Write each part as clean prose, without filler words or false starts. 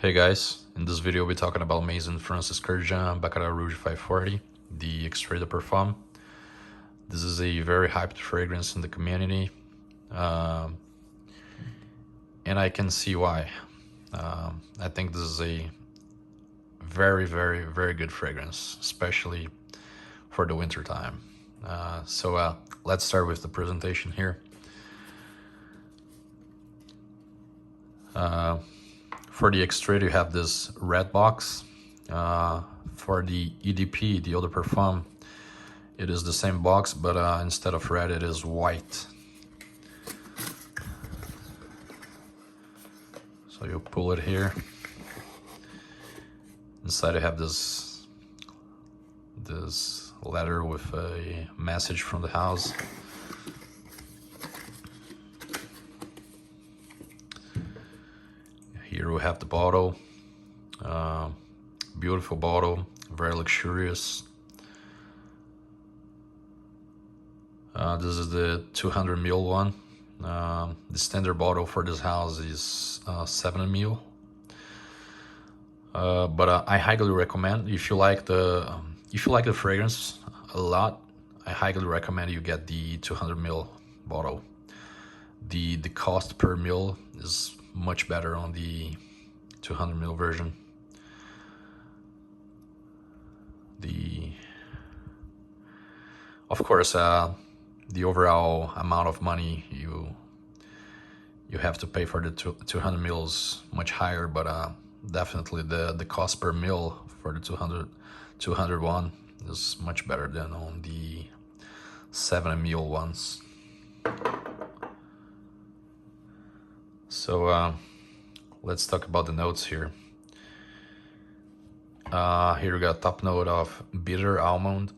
Hey guys, in this video we'll be talking about Maison Francis Kurkdjian Baccarat Rouge 540, the Extrait de Parfum. This is a very hyped fragrance in the community, and I can see why. I think this is a very good fragrance, especially for the winter time. So let's start with the presentation here. For the Extrait, you have this red box. For the EDP, the Eau de Parfum, it is the same box, but instead of red, it is white. So you pull it here. Inside, you have this letter with a message from the house. Here we have the bottle. Beautiful bottle, very luxurious. This is the 200 ml one. The standard bottle for this house is 7 ml. But I highly recommend, if you like the fragrance a lot, I highly recommend you get the 200 ml bottle. The cost per ml is much better on the 200 ml version. Of course, the overall amount of money you have to pay for the 200 ml is much higher, but definitely the cost per ml for the 200 one is much better than on the 7 ml ones. So let's talk about the notes here. Here we got top note of bitter almond,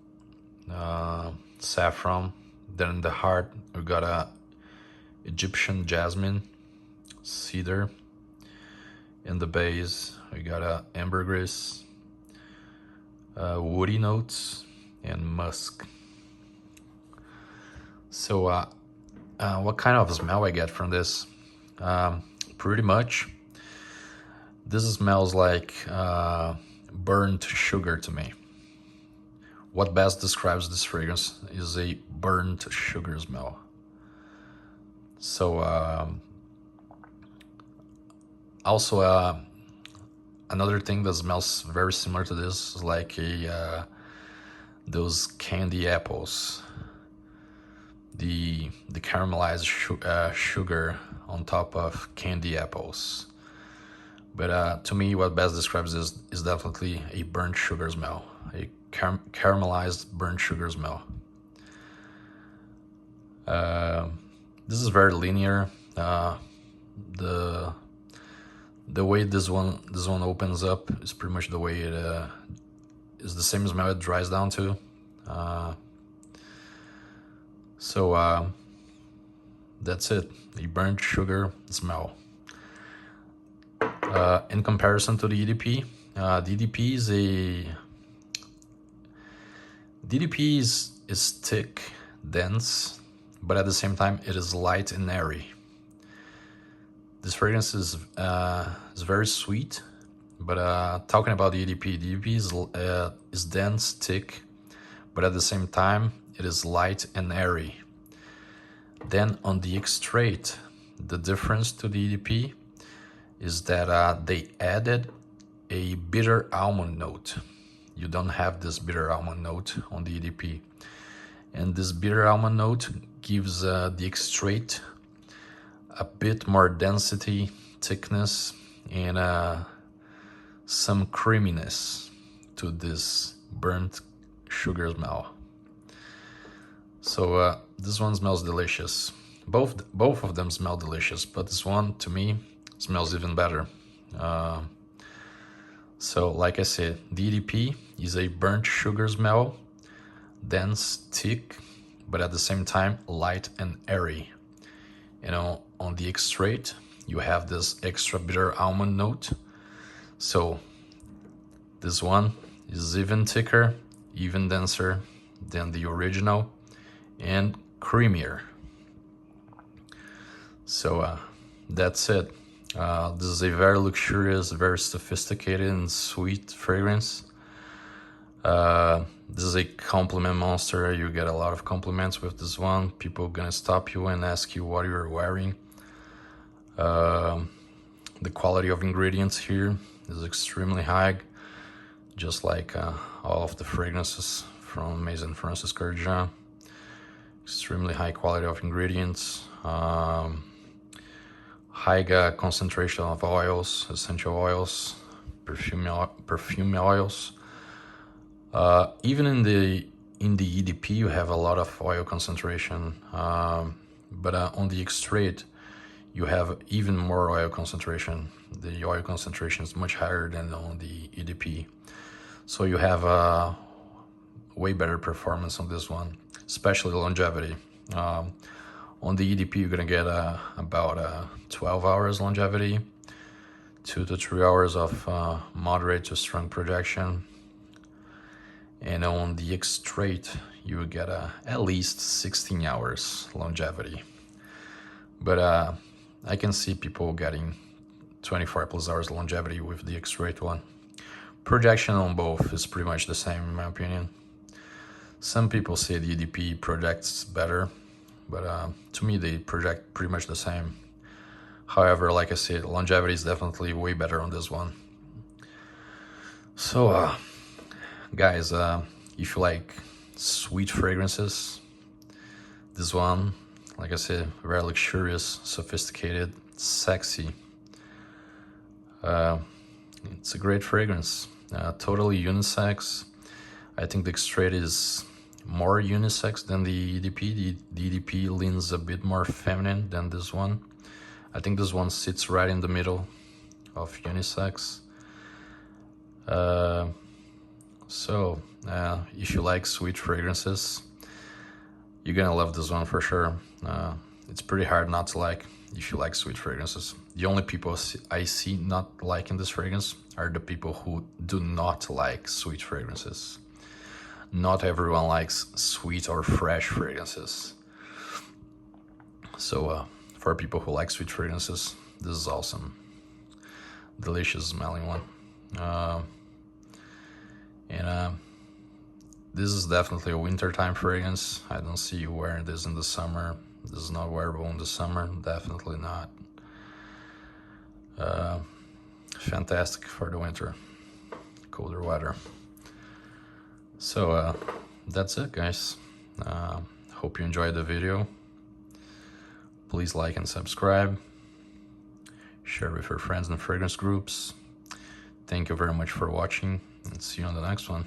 saffron. Then in the heart we got a Egyptian jasmine, cedar. In the base we got a ambergris, woody notes, and musk. So what kind of smell I get from this? Pretty much this smells like burnt sugar to me. What best describes this fragrance is a burnt sugar smell. So also another thing that smells very similar to this is like those candy apples, the caramelized sugar on top of candy apples. But to me, what best describes this is definitely a burnt sugar smell, a caramelized burnt sugar smell. This is very linear. The way this one opens up is pretty much the way it is the same smell it dries down to. So that's it, a burnt sugar smell. In comparison to the EDP, DDP is thick, dense, but at the same time it is light and airy. This fragrance is very sweet, but talking about the EDP is dense, thick, but at the same time it is light and airy. Then on the Extrait, the difference to the EDP is that they added a bitter almond note. You don't have this bitter almond note on the EDP. And this bitter almond note gives the Extrait a bit more density, thickness, and some creaminess to this burnt sugar smell. So this one smells delicious. Both of them smell delicious, but this one, to me, smells even better. So like I said, DDP is a burnt sugar smell, dense, thick, but at the same time light and airy. You know, on the Extrait you have this extra bitter almond note. So this one is even thicker, even denser than the original, and creamier. So that's it. This is a very luxurious, very sophisticated and sweet fragrance. This is a compliment monster. You get a lot of compliments with this one. People gonna stop you and ask you what you're wearing. The quality of ingredients here is extremely high, just like all of the fragrances from Maison Francis Kurkdjian. Extremely high quality of ingredients, high concentration of oils, essential oils, perfume oils. Even in the EDP you have a lot of oil concentration, but on the Extrait you have even more oil concentration. The oil concentration is much higher than on the EDP, so you have a way better performance on this one, especially longevity. On the EDP you're gonna get about 12 hours longevity, 2 to 3 hours of moderate to strong projection, and on the Extrait you will get at least 16 hours longevity. But I can see people getting 24 plus hours longevity with the Extrait one. Projection on both is pretty much the same in my opinion. Some people say the EDP projects better, but to me they project pretty much the same. However, like I said, longevity is definitely way better on this one. So guys, if you like sweet fragrances, this one, like I said, very luxurious, sophisticated, sexy. It's a great fragrance, totally unisex. I think the Extrait is more unisex than the EDP. The EDP leans a bit more feminine than this one. I think this one sits right in the middle of unisex. So if you like sweet fragrances, you're gonna love this one for sure. It's pretty hard not to like if you like sweet fragrances. The only people I see not liking this fragrance are the people who do not like sweet fragrances. Not everyone likes sweet or fresh fragrances. So for people who like sweet fragrances, this is awesome. Delicious smelling one. This is definitely a wintertime fragrance. I don't see you wearing this in the summer. This is not wearable in the summer, definitely not. Fantastic for the winter, colder weather. So that's it, guys. Hope you enjoyed the video. Please like and subscribe. Share with your friends and fragrance groups. Thank you very much for watching, and see you on the next one.